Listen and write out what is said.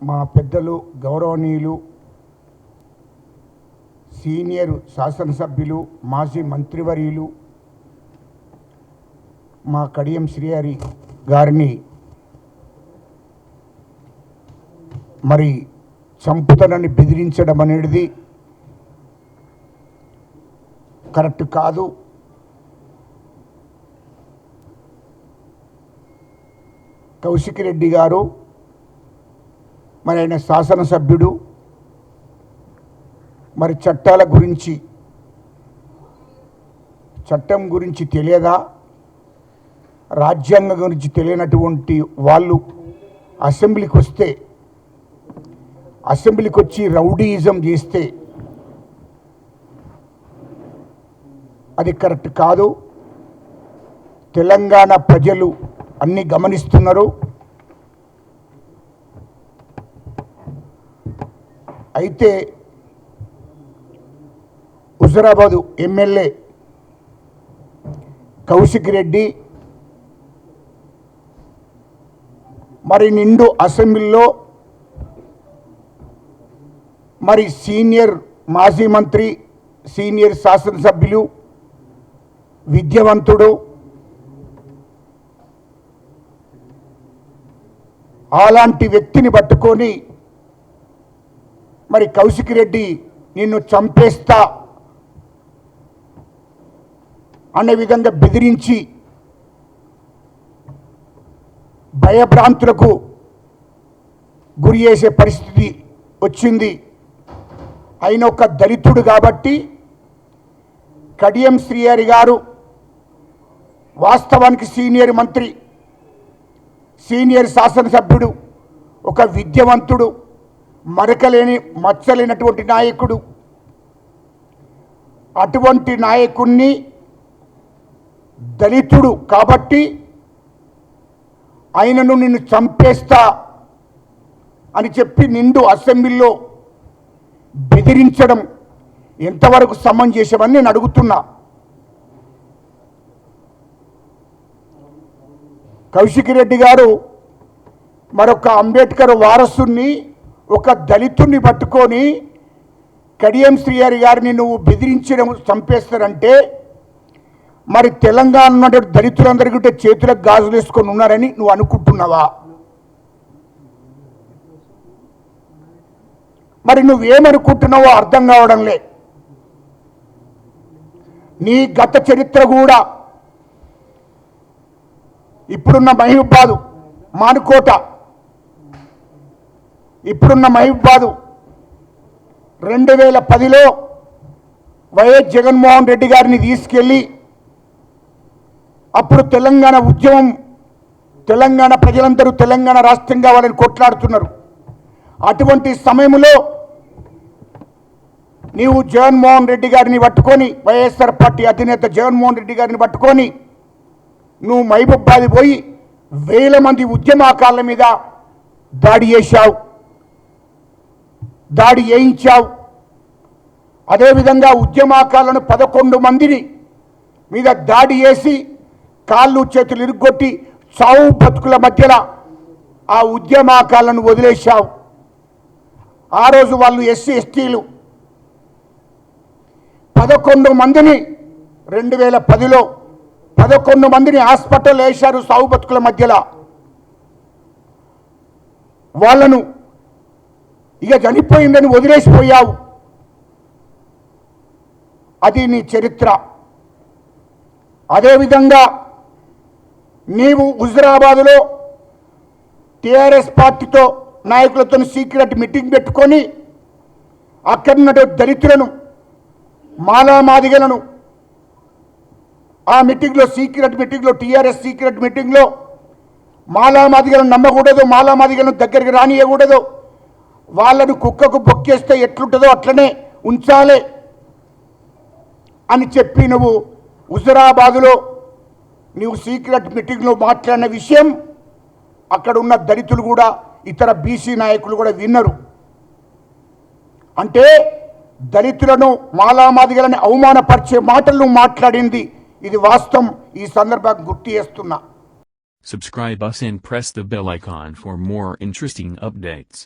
మా పెద్దలు గౌరవనీయులు సీనియర్ శాసనసభ్యులు మాజీ మంత్రివర్యులు మా కడియం శ్రీహరి గారిని మరి చంపుతానని బెదిరించడం అనేది కరెక్ట్ కాదు. కౌశిక్ రెడ్డి గారు మరి ఆయన శాసనసభ్యుడు, మరి చట్టం గురించి తెలియదా, రాజ్యాంగం గురించి తెలియనటువంటి వాళ్ళు అసెంబ్లీకి వచ్చి రౌడీయిజం చేస్తే అది కరెక్ట్ కాదు. తెలంగాణ ప్రజలు అన్నీ గమనిస్తున్నారు. అయితే హుజరాబాదు ఎమ్మెల్యే కౌశిక్ రెడ్డి మరి నిండు అసెంబ్లీలో మరి సీనియర్ మాజీ మంత్రి, సీనియర్ శాసనసభ్యులు, విద్యావంతుడు, అలాంటి వ్యక్తిని పట్టుకొని మరి కౌశిక్ రెడ్డి నిన్ను చంపేస్తా అనే విధంగా బెదిరించి భయభ్రాంతులకు గురి చేసే పరిస్థితి వచ్చింది. ఆయన ఒక దళితుడు కాబట్టి కడియం శ్రీహరి గారు వాస్తవానికి సీనియర్ మంత్రి, సీనియర్ శాసనసభ్యుడు, ఒక విద్యావంతుడు, మచ్చలేనటువంటి నాయకుడు. అటువంటి నాయకుణ్ణి దళితుడు కాబట్టి ఆయనను నిన్ను చంపేస్తా అని చెప్పి నిండు అసెంబ్లీలో బెదిరించడం ఎంతవరకు సమంజసమని నేను అడుగుతున్నా. కౌశిక్ రెడ్డి గారు మరొక అంబేద్కర్ వారసుని, ఒక దళితుడిని పట్టుకొని కడియం శ్రీహరి గారిని నువ్వు బెదిరించడం, చంపేస్తారంటే మరి తెలంగాణ ఉన్నటువంటి దళితులందరికీ చేతులకు గాజులు వేసుకొని ఉన్నారని నువ్వు అనుకుంటున్నావా? మరి నువ్వేమనుకుంటున్నావో అర్థం కావడంలే. నీ గత చరిత్ర కూడా ఇప్పుడున్న మహబూబాబాదు, మానుకోట, ఇప్పుడున్న మహబూబాబాదు 2010లో వైఎస్ జగన్మోహన్ రెడ్డి గారిని తీసుకెళ్ళి అప్పుడు తెలంగాణ ఉద్యమం, తెలంగాణ ప్రజలందరూ తెలంగాణ రాష్ట్రం కావాలని కొట్లాడుతున్నారు. అటువంటి సమయంలో నీవు జగన్మోహన్ రెడ్డి గారిని పట్టుకొని, వైఎస్ఆర్ పార్టీ అధినేత జగన్మోహన్ రెడ్డి గారిని పట్టుకొని నువ్వు మహబూబాబాద్ పోయి వేల మంది ఉద్యమకారుల మీద దాడి చేయించావు. అదేవిధంగా ఉద్యమకారులను 11 మందిని మీద దాడి చేసి కాళ్ళు చేతులు ఇరుగొట్టి చావు బతుకుల మధ్యలో ఆ ఉద్యమకారులను వదిలేశావు. ఆ రోజు వాళ్ళు ఎస్సీ ఎస్టీలు 11 మందిని 2010లో 11 మందిని హాస్పిటల్ వేశారు సావు బతుకుల మధ్యలో. వాళ్ళను ఇక చనిపోయిందని వదిలేసిపోయావు. అది నీ చరిత్ర. అదేవిధంగా నీవు హుజరాబాదులో టీఆర్ఎస్ పార్టీతో నాయకులతో సీక్రెట్ మీటింగ్ పెట్టుకొని అక్కడున్న దళితులను, మాలామాదిగలను ఆ మీటింగ్లో, సీక్రెట్ మీటింగ్లో, టీఆర్ఎస్ సీక్రెట్ మీటింగ్లో మాలామాదిగలను నమ్మకూడదు, మాలామాదిగలను దగ్గరికి రానియకూడదు, వాళ్ళను కుక్కకు బొక్కేస్తే ఎట్లుంటుందో అట్లనే ఉంచాలి అని చెప్పి నువ్వు హుజరాబాదులో నీవు సీక్రెట్ మీటింగ్లో మాట్లాడిన విషయం అక్కడ ఉన్న దళితులు కూడా, ఇతర బీసీ నాయకులు కూడా విన్నారు. అంటే దళితులను, మాలామాదిగలను అవమానపరిచే మాటలు మాట్లాడింది ఇది వాస్తవం. ఈ సందర్భంగా గుర్తు చేస్తున్నా. Subscribe us and press the bell icon for more interesting updates.